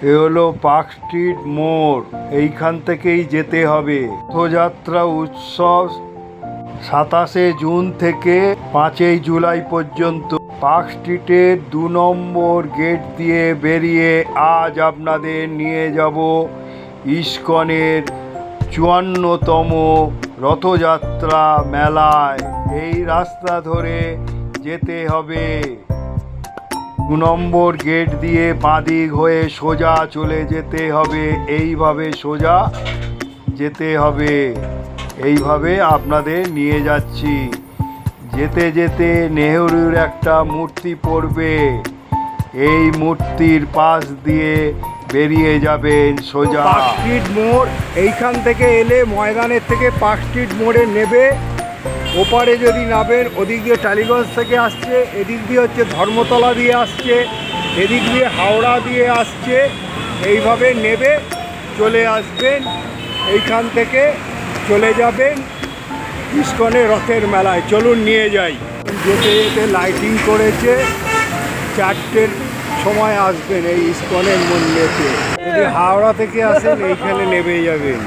এ হলো park street মোড়, এইখান থেকেই যেতে হবে। রথযাত্রা উৎসব 27শে জুন থেকে 5ই জুলাই পর্যন্ত। পার্ক স্ট্রিটের 2 নম্বর গেট দিয়ে বেরিয়ে আজ আপনাদের নিয়ে যাব ইস্কনের 54তম রথযাত্রা মেলায়। এই রাস্তা ধরে যেতে হবে। 2 নম্বর গেট দিয়ে বাঁদিক হয়ে সোজা চলে যেতে হবে। এইভাবে সোজা যেতে হবে। এইভাবে আপনাদের নিয়ে যাচ্ছি। যেতে যেতে নেহরুর একটা মূর্তি পড়বে। এই মূর্তির পাশ দিয়ে বেরিয়ে যাবেন সোজা। পার্ক স্ট্রিট মোড়, এইখান থেকে এলে ময়দানের থেকে পার্ক স্ট্রিট মোড়ে নেবে। ওপারে যদি নামেন, ওদিক দিয়ে টালিগঞ্জ থেকে আসছে, এদিক দিয়ে হচ্ছে ধর্মতলা দিয়ে আসছে, এদিক দিয়ে হাওড়া দিয়ে আসছে। এইভাবে নেবে চলে আসবেন। এইখান থেকে চলে যাবেন ইস্কনের রথের মেলায়। চলুন নিয়ে যাই। যেতে যেতে লাইটিং করেছে। 4টের সময় আসবেন এই ইস্কনের মন্দিরেতে। যদি হাওড়া থেকে আসেন এইখানে নেমে যাবেন।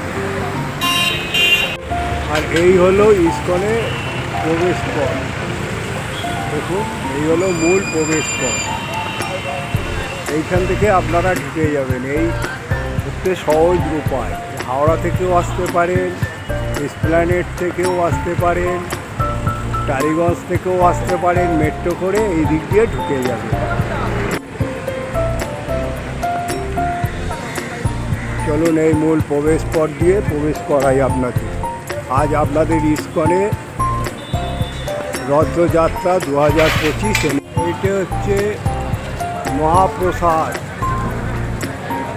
আর এই হলো ইস্কনের প্রবেশ পথ। দেখুন, এই হলো মূল প্রবেশ পথ। এইখান থেকে আপনারা ঢুকে যাবেন। এই হচ্ছে সহজ উপায়। হাওড়া থেকেও আসতে পারেন, এসপ্ল্যানেড থেকেও আসতে পারেন, টালিগঞ্জ থেকেও আসতে পারেন। মেট্রো করে এই দিক দিয়ে ঢুকে যাবেন। চলুন এই মূল প্রবেশ পথ দিয়ে প্রবেশ করাই আপনাকে। আজ আপনাদের ইস্কনে রথযাত্রা 2025। এইটা হচ্ছে মহাপ্রসাদ,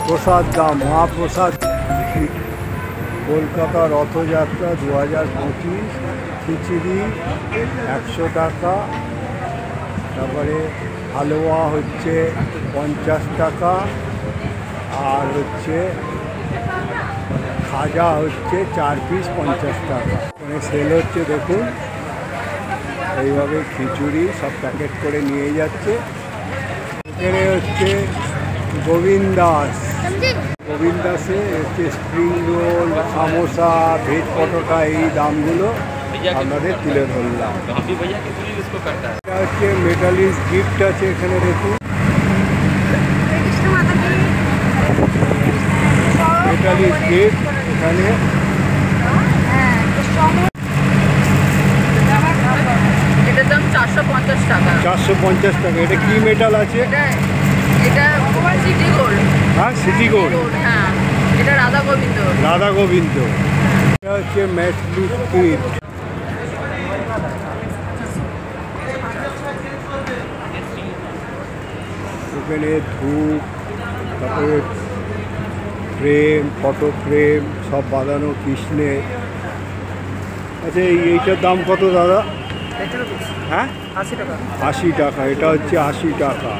প্রসাদ দাম মহাপ্রসাদ। কলকাতা রথযাত্রা 2025 খিচুড়ি 100 টাকা। তারপরে হালুয়া হচ্ছে 50 টাকা। আর হচ্ছে খাজা হচ্ছে 4 পিস 50 টাকা। মানে সেল হচ্ছে। দেখুন, এইভাবে খিচুড়ি সব প্যাকেট করে নিয়ে যাচ্ছে। এখানে হচ্ছে গোবিন্দাসে হচ্ছে স্প্রিং রোল, সামোসা, ভেজ পটোটা, এই দামগুলো আপনাদের তুলে ধরলাম। এটা হচ্ছে মেটালিস্ট গিফট আছে এখানে। দেখুন, মেটালিস্ট গিফট এখানে। এটার দাম 450 টাকা। 450 টাকা। এটা কি মেটাল আছে? এটা সিটি গোল্ড। হ্যাঁ, সিটি গোল্ড। হ্যাঁ, এটা রাধা গোবিন্দ। রাধা গোবিন্দ। এটা হচ্ছে ম্যাটলিক গিফট। এখানে ধূপ, তারপরে ফ্রেম, ফটো ফ্রেম সব বাঁধানো কৃষ্ণের। আচ্ছা, এইটার দাম কত দাদা? হ্যাঁ, 80 টাকা। 80 টাকা। এটা হচ্ছে 80 টাকা।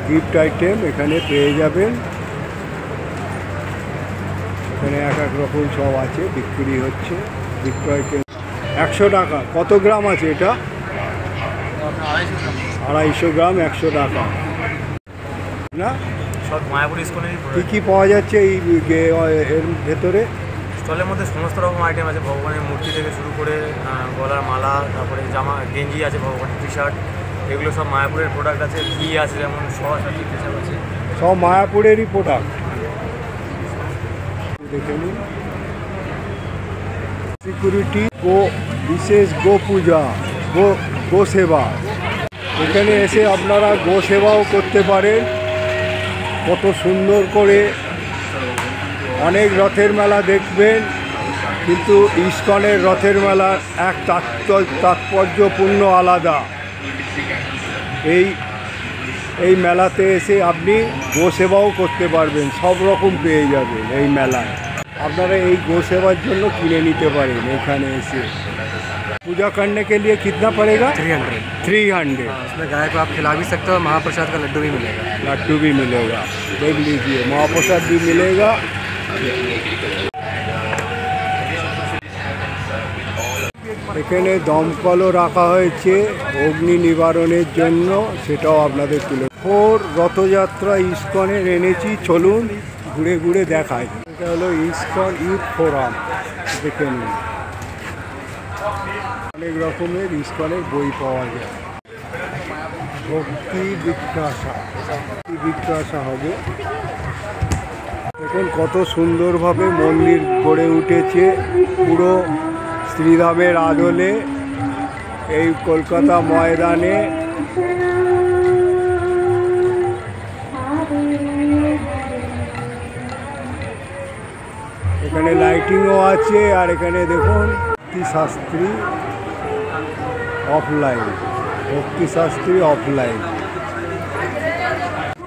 গিফট আইটেম এখানে পেয়ে যাবেন। এখানে এক এক রকম সব আছে, বিক্রি হচ্ছে। বিক্রয় কেন্দ্র 100 টাকা। কত গ্রাম আছে এটা? 250 গ্রাম 100 টাকা না? সব মায়াপুর ইস্কনের কী পাওয়া যাচ্ছে এই এর ভেতরে? স্টলের মধ্যে সমস্ত রকম আইটেম আছে। ভগবানের মূর্তি থেকে শুরু করে গলার মালা, তারপরে জামা, গেঞ্জি আছে, ভগবানের টি শার্ট, এগুলো সব মায়াপুরের প্রোডাক্ট আছে। ঘি আছে, যেমন সস আছে, কেশব আছে, সব মায়াপুরেরই প্রোডাক্ট। দেখে নিন। সিকিউরিটি গো, বিশেষ গো পূজা, গো সেবা। এখানে এসে আপনারা গো সেবাও করতে পারেন। কত সুন্দর করে অনেক রথের মেলা দেখবেন, কিন্তু ইস্কনের রথের মেলার এক তাৎপর্যপূর্ণ আলাদা। এই মেলাতে এসে আপনি গো সেবাও করতে পারবেন। সব রকম পেয়ে যাবেন এই মেলায়। আপনারা এই গো सेवा জন্য কিনে নিতে পারেন এখানে এসে। पूजा करने के लिए कितना पड़ेगा? 300। उसमें गाय को आप खिला भी सकते हो। महाप्रसाद का लड्डू भी मिलेगा। लड्डू भी मिलेगा, देख लीजिए। महाप्रसाद भी मिलेगा। এখানে দমকলও রাখা হয়েছে অগ্নি নিবারণের জন্য, সেটাও আপনাদের তুলে। রথযাত্রা ইস্কনের এনেছি, চলুন ঘুরে ঘুরে দেখাই। এটা হলো ইস্কন ইউথ ফোরাম, দেখে নিন। অনেক রকমের ইস্কনের বই পাওয়া যায়। ভক্তি বিক্রাসা হবে। দেখুন কত সুন্দরভাবে মন্দির গড়ে উঠেছে, পুরো শ্রীরামের আদলে এই কলকাতা ময়দানে। এখানে লাইটিংও আছে। আর এখানে দেখুন ভক্তিশাস্ত্রী অফলাইন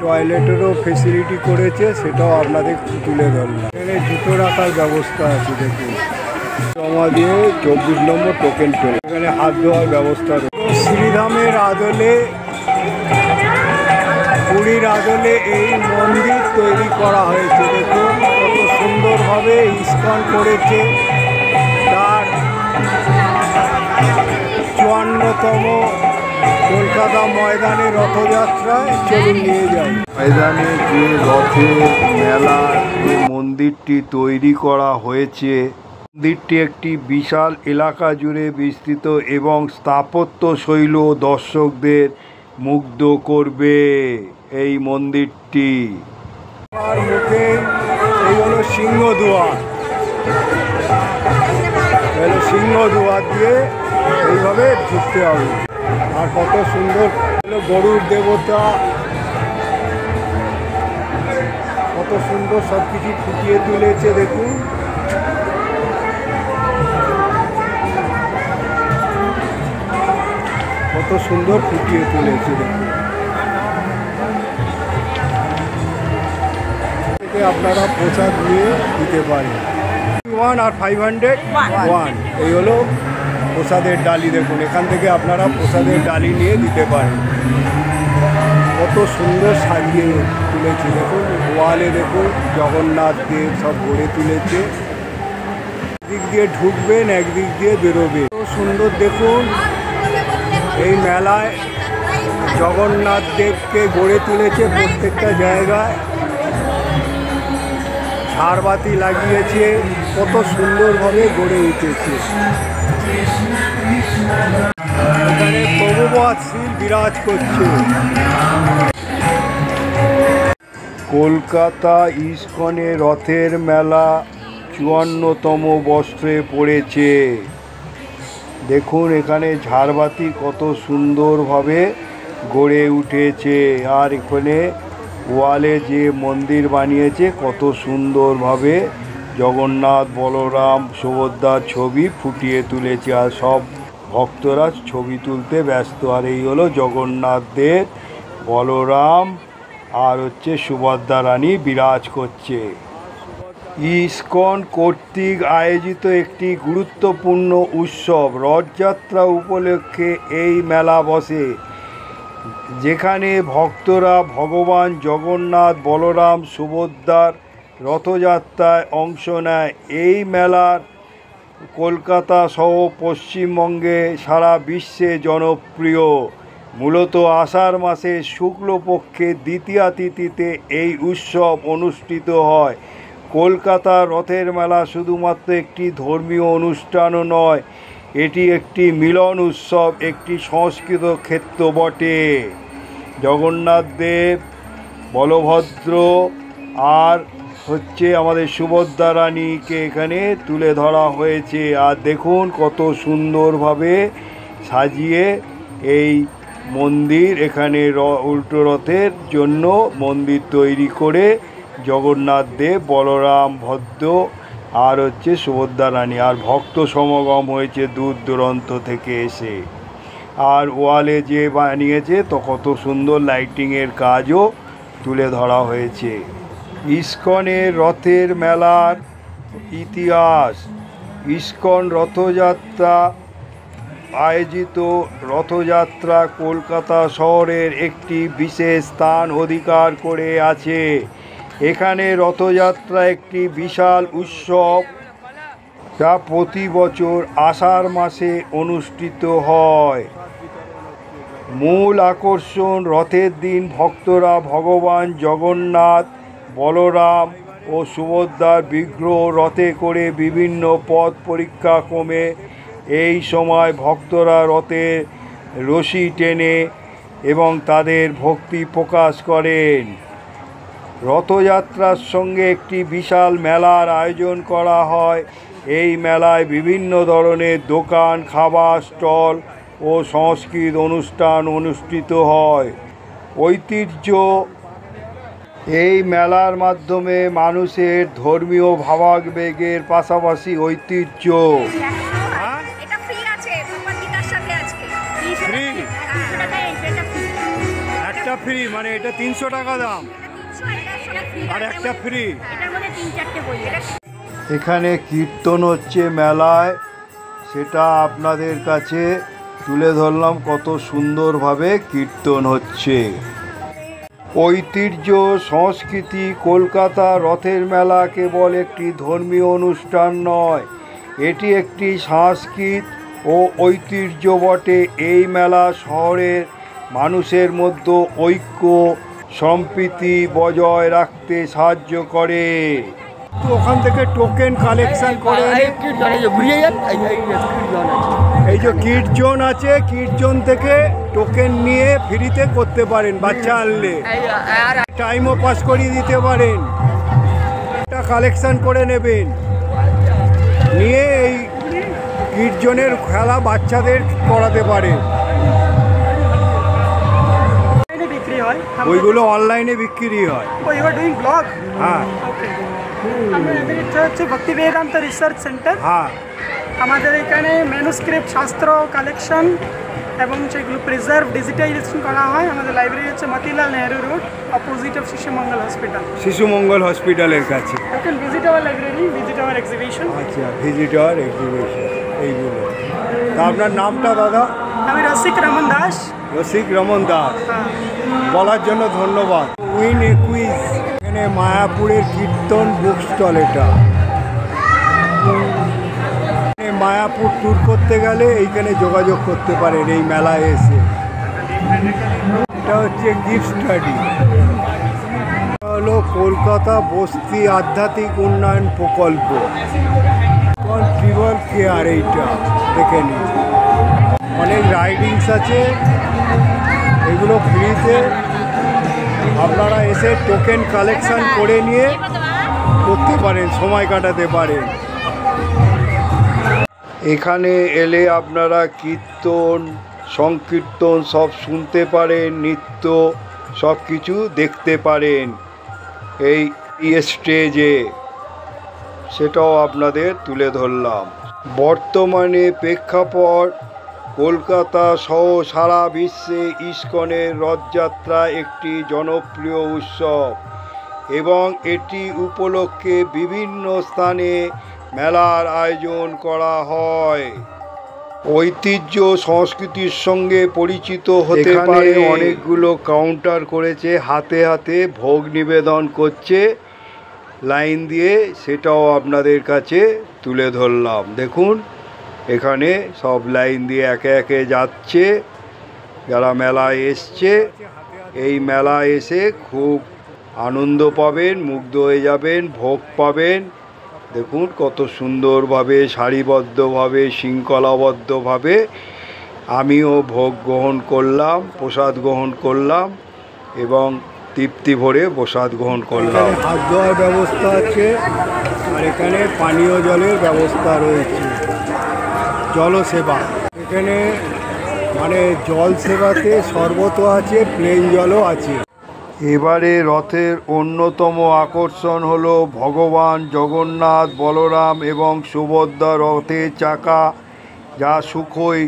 টয়লেটেরও ফেসিলিটি করেছে, সেটাও আপনাদের তুলে ধরলাম। এখানে জুতো রাখার ব্যবস্থা আছে, দেখুন জমা দিয়ে 24 নম্বর টোকেন পেয়ে এখানে হাত ধোয়ার ব্যবস্থা রয়েছে। শ্রীরামের আদলে, পুরীর আদলে এই মন্দির তৈরি করা হয়েছে। দেখুন কত সুন্দরভাবে ইস্কন করেছে। তার 54তম কলকাতা ময়দানে রথযাত্রায় চলুন নিয়ে যাই। ময়দানে যে রথের মেলা যে মন্দিরটি তৈরি করা হয়েছে, মন্দিরটি একটি বিশাল এলাকা জুড়ে বিস্তৃত এবং স্থাপত্য শৈল দর্শকদের মুগ্ধ করবে। এই মন্দিরটি আর মুখে এই হলো সিংহদুয়ার, সিংহদুয়ার দিয়ে এইভাবে ঢুকতে হবে। আর কত সুন্দর হলো গরুর দেবতা, কত সুন্দর সব কিছু ফুটিয়ে তুলেছে। দেখুন কত সুন্দর ফুটিয়ে তুলেছে। দেখুন থেকে আপনারা প্রসাদ নিয়ে দিতে পারেন। 1 আর 501 এই হলো প্রসাদের ডালি। দেখুন এখান থেকে আপনারা প্রসাদের ডালি নিয়ে দিতে পারেন। কত সুন্দর সাজিয়ে তুলেছে। দেখুন ওয়ালে দেখুন জগন্নাথ দেব সব গড়ে তুলেছে। একদিক দিয়ে ঢুকবেন, একদিক দিয়ে বেরোবে। কত সুন্দর দেখুন এই মেলায় জগন্নাথ দেবকে গড়ে তুলেছে। প্রত্যেকটা জায়গায় ঝাড়বাতি লাগিয়েছে, কত সুন্দরভাবে গড়ে উঠেছে। এখানে প্রভুপাদ শীল বিরাজ করছে। কলকাতা ইস্কনে রথের মেলা 54তম বর্ষে পড়েছে। দেখুন এখানে ঝাড়বাতি কত সুন্দরভাবে গড়ে উঠেছে। আর এখানে ওয়ালে যে মন্দির বানিয়েছে কত সুন্দরভাবে জগন্নাথ, বলরাম, সুভদ্রার ছবি ফুটিয়ে তুলেছে। আর সব ভক্তরা ছবি তুলতে ব্যস্ত। আর এই হলো জগন্নাথ দেব, বলরাম আর হচ্ছে সুভদ্রা রানী বিরাজ করছে। ইস্কন কর্তৃক আয়োজিত একটি গুরুত্বপূর্ণ উৎসব রথযাত্রা উপলক্ষে এই মেলা বসে, যেখানে ভক্তরা ভগবান জগন্নাথ, বলরাম, সুভদ্রার রথযাত্রায় অংশ নেয়। এই মেলার কলকাতা সহ পশ্চিমবঙ্গে সারা বিশ্বে জনপ্রিয়। মূলত আষাঢ় মাসের শুক্লপক্ষের দ্বিতীয়া তিথিতে এই উৎসব অনুষ্ঠিত হয়। কলকাতার রথের মেলা শুধুমাত্র একটি ধর্মীয় অনুষ্ঠানও নয়, এটি একটি মিলন উৎসব, একটি সংস্কৃত ক্ষেত্র বটে। জগন্নাথ দেব, বলভদ্র আর হচ্ছে আমাদের সুভদ্রা রানীকে এখানে তুলে ধরা হয়েছে। আর দেখুন কত সুন্দরভাবে সাজিয়ে এই মন্দির, এখানে উল্টো রথের জন্য মন্দির তৈরি করে জগন্নাথ দেব, বলরাম, ভদ্র আর হচ্ছে সুভদ্রা রানী। আর ভক্ত সমাগম হয়েছে দূর দূরান্ত থেকে এসে। আর ওয়ালে যে বানিয়েছে তো কত সুন্দর লাইটিংয়ের কাজও তুলে ধরা হয়েছে। ইস্কনের রথের মেলার ইতিহাস। ইস্কন রথযাত্রা আয়োজিত রথযাত্রা কলকাতা শহরের একটি বিশেষ স্থান অধিকার করে আছে। এখানে রথযাত্রা একটি বিশাল উৎসব যা প্রতি বছর আষাঢ় মাসে অনুষ্ঠিত হয়। মূল আকর্ষণ রথের দিন ভক্তরা ভগবান জগন্নাথ, বলরাম ও সুভদ্রার বিগ্রহ রথে করে বিভিন্ন পথ পরিক্রমে এই সময় ভক্তরা রথে রশি টেনে এবং তাদের ভক্তি প্রকাশ করেন। রথযাত্রার সঙ্গে একটি বিশাল মেলার আয়োজন করা হয়। এই মেলায় বিভিন্ন ধরনের দোকান, খাবার স্টল ও সাংস্কৃতিক অনুষ্ঠান অনুষ্ঠিত হয়। ঐতিহ্য এই মেলার মাধ্যমে মানুষের ধর্মীয় ভাবাবেগের পাশাপাশি ঐতিহ্য এটা ফ্রি আছে ভগবদ্গীতার সাথে আজকে ফ্রি 300 টাকায় এটা ফ্রি একটা ফ্রি মানে এটা 300 টাকা দাম আর একটা ফ্রি। এটার মধ্যে 3-4টে বই আছে। এখানে কীর্তন হচ্ছে মেলায়, সেটা আপনাদের কাছে তুলে ধরলাম কত সুন্দরভাবে কীর্তন হচ্ছে। ঐতিহ্য সংস্কৃতি কলকাতা রথের মেলা কেবল একটি ধর্মীয় অনুষ্ঠান নয়, এটি একটি সংস্কৃতি ও ঐতিহ্য বটে। এই মেলা শহরের মানুষের মধ্যে ঐক্য সম্প্রীতি বজায় রাখতে সাহায্য করে। ওখান থেকে টোকেন কালেকশন করে এই যে কিড জোন আছে, কিড জোন থেকে টোকেন নিয়ে ফ্রিতে করতে পারেন। বাচ্চা আনলে টাইমও পাস করিয়ে দিতে পারেন। এটা কালেকশন করে নেবেন, নিয়ে এই কিড জোনের খেলা বাচ্চাদের করাতে পারেন। ওইগুলো অনলাইনে বিক্রি হয়। হ্যাঁ হচ্ছে ভক্তি বেদান্ত রিসার্চ সেন্টার। হ্যাঁ, আমাদের এখানে ম্যানুস্ক্রিপ্ট শাস্ত্র কালেকশন এবং সেগুলো প্রিজার্ভ ডিজিটাইজেশন করা হয়। আমাদের লাইব্রেরি হচ্ছে Motilal Nehru road, opposite of Shishu Mangal hospital. Shishu Mangal হসপিটালের কাছে। You can visit our library, visit our exhibition. আচ্ছা, ভিজিটর এক্সিবিশন এইগুলো। তা আপনার নামটা দাদা? আমি রসিক রমন দাস। রসিক রমন দাস, হ্যাঁ। বলার জন্য ধন্যবাদ। উইন এ কুইজ। এখানে মায়াপুরের কীর্তন বুক স্টল। এটা মায়াপুর ট্যুর করতে গেলে এইখানে যোগাযোগ করতে পারেন এই মেলায় এসে। এটা হচ্ছে গিফট স্টাডি। হলো কলকাতা বস্তি আধ্যাত্মিক উন্নয়ন প্রকল্প, ট্রিবল কেয়ার। এইটা দেখে নিন, অনেক রাইডিংস আছে, এগুলো ফ্রিতে আপনারা এসে টোকেন কালেকশন করে নিয়ে করতে পারেন, সময় কাটাতে পারেন। এখানে এলে আপনারা কীর্তন সংকীর্তন সব শুনতে পারেন, নৃত্য সব কিছু দেখতে পারেন এই স্টেজে, সেটাও আপনাদের তুলে ধরলাম। বর্তমানে প্রেক্ষাপট কলকাতা সহ সারা বিশ্বে ইস্কনের রথযাত্রা একটি জনপ্রিয় উৎসব এবং এটি উপলক্ষে বিভিন্ন স্থানে মেলার আয়োজন করা হয়। ঐতিহ্য সংস্কৃতির সঙ্গে পরিচিত হতে পারে। অনেকগুলো কাউন্টার করেছে, হাতে হাতে ভোগ নিবেদন করছে লাইন দিয়ে, সেটাও আপনাদের কাছে তুলে ধরলাম। দেখুন এখানে সব লাইন দিয়ে একে একে যাচ্ছে যারা মেলায় এসছে। এই মেলায় এসে খুব আনন্দ পাবেন, মুগ্ধ হয়ে যাবেন, ভোগ পাবেন। দেখুন কত সুন্দরভাবে সারিবদ্ধভাবে শৃঙ্খলাবদ্ধভাবে আমিও ভোগ গ্রহণ করলাম, প্রসাদ গ্রহণ করলাম এবং তৃপ্তি ভরে প্রসাদ গ্রহণ করলাম। হাত ধোয়ার ব্যবস্থা আছে আর এখানে পানীয় জলের ব্যবস্থা রয়েছে। জলসেবা এখানে মানে জল সেবাতে শরবতও আছে, প্লেন জলও আছে। এবারে রথের অন্যতম আকর্ষণ হলো ভগবান জগন্নাথ, বলরাম এবং সুভদ্রা রথের চাকা, যা সুখোই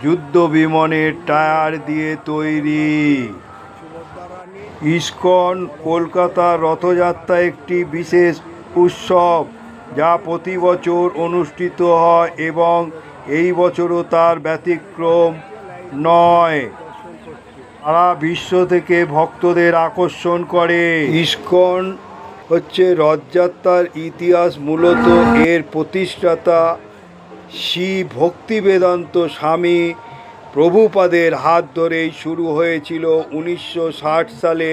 যুদ্ধ বিমানের টায়ার দিয়ে তৈরি। ইস্কন কলকাতার রথযাত্রা একটি বিশেষ উৎসব যা প্রতি বছর অনুষ্ঠিত হয় এবং এই বছরও তার ব্যতিক্রম নয়। সারা বিশ্ব থেকে ভক্তদের আকর্ষণ করে। ইস্কন হচ্ছে রথযাত্রার ইতিহাস। মূলত এর প্রতিষ্ঠাতা শ্রী ভক্তিবেদান্ত স্বামী প্রভুপাদের হাত ধরেই শুরু হয়েছিল 1960 সালে।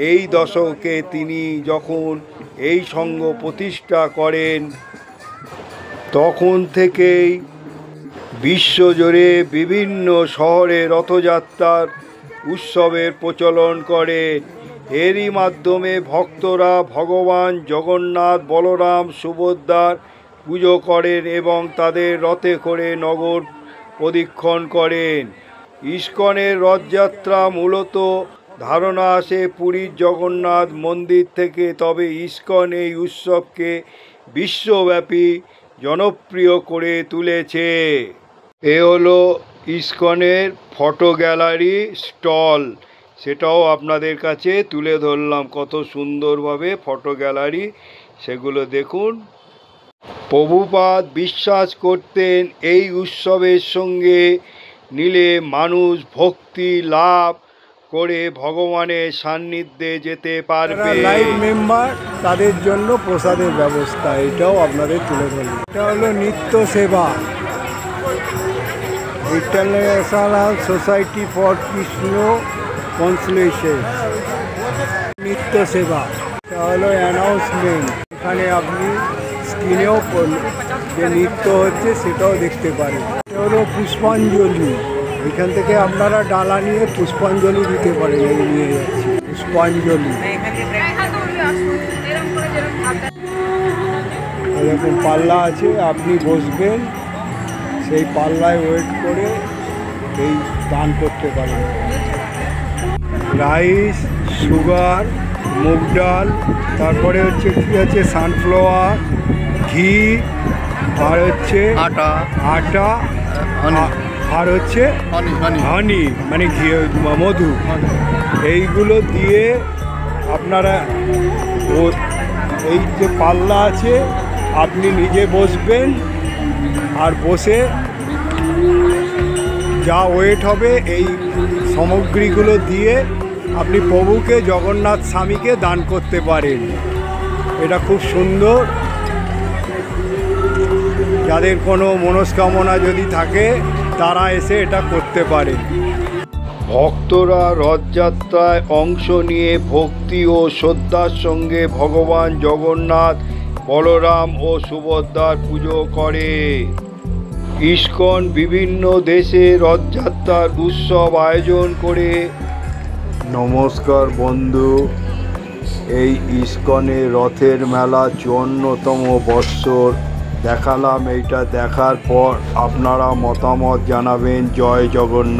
এই দশকে তিনি যখন এই সংঘ প্রতিষ্ঠা করেন তখন থেকেই বিশ্বজুড়ে বিভিন্ন শহরে রথযাত্রার উৎসবের প্রচলন করেন। এরই মাধ্যমে ভক্তরা ভগবান জগন্নাথ, বলরাম, সুভদ্রার পুজো করেন এবং তাদের রথে করে নগর প্রদক্ষিণ করেন। ইস্কনের রথযাত্রা মূলত ধারণা আসে পুরীর জগন্নাথ মন্দির থেকে, তবে ইস্কন এই উৎসবকে বিশ্বব্যাপী জনপ্রিয় করে তুলেছে। এ হলো ইস্কনের ফটো গ্যালারি স্টল, সেটাও আপনাদের কাছে তুলে ধরলাম। কত সুন্দরভাবে ফটো গ্যালারি, সেগুলো দেখুন। প্রভুপাদ বিশ্বাস করতেন এই উৎসবের সঙ্গে নিলে মানুষ ভক্তি লাভ করে ভগবানের সান্নিধ্যে যেতে পারবে। লাইভ মেম্বার তাদের জন্য প্রসাদের ব্যবস্থা, এটাও আপনাদের তুলে ধরল। এটা হলো নিত্য সেবা, international society for Krishna consolation নিত্য সেবা। এটা হলো অ্যানাউন্সমেন্ট, এখানে আপনি স্ক্রিনেও যে নৃত্য হচ্ছে সেটাও দেখতে পারেন। এটা হলো পুষ্পাঞ্জলি, এখান থেকে আপনারা ডালা নিয়ে পুষ্পাঞ্জলি দিতে পারেন। এই নিয়ে যাচ্ছি পুষ্পাঞ্জলি। এরকম পাল্লা আছে, আপনি বসবেন, সেই পাল্লায় ওয়েট করে এই দান করতে পারেন। রাইস, সুগার, মুগ ডাল, তারপরে হচ্ছে কী আছে সানফ্লাওয়ার, ঘি, আর হচ্ছে আটা, আর হচ্ছে হানি মানে ঘি, মধু, এইগুলো দিয়ে আপনারা এই যে পাল্লা আছে আপনি নিজে বসবেন, আর বসে যা ওয়েট হবে এই সামগ্রীগুলো দিয়ে আপনি প্রভুকে, জগন্নাথ স্বামীকে দান করতে পারেন। এটা খুব সুন্দর। যাদের কোনো মনস্কামনা যদি থাকে তারা এসে এটা করতে পারে। ভক্তরা রথযাত্রায় অংশ নিয়ে ভক্তি ও শ্রদ্ধার সঙ্গে ভগবান জগন্নাথ, বলরাম ও সুভদ্রার পুজো করে। ইস্কন বিভিন্ন দেশে রথযাত্রার উৎসব আয়োজন করে। নমস্কার বন্ধু, এই ইস্কনে রথের মেলা 54তম বৎসর দেখালাম। এইটা দেখার পর আপনারা মতামত জানাবেন। জয় জগন্নাথ।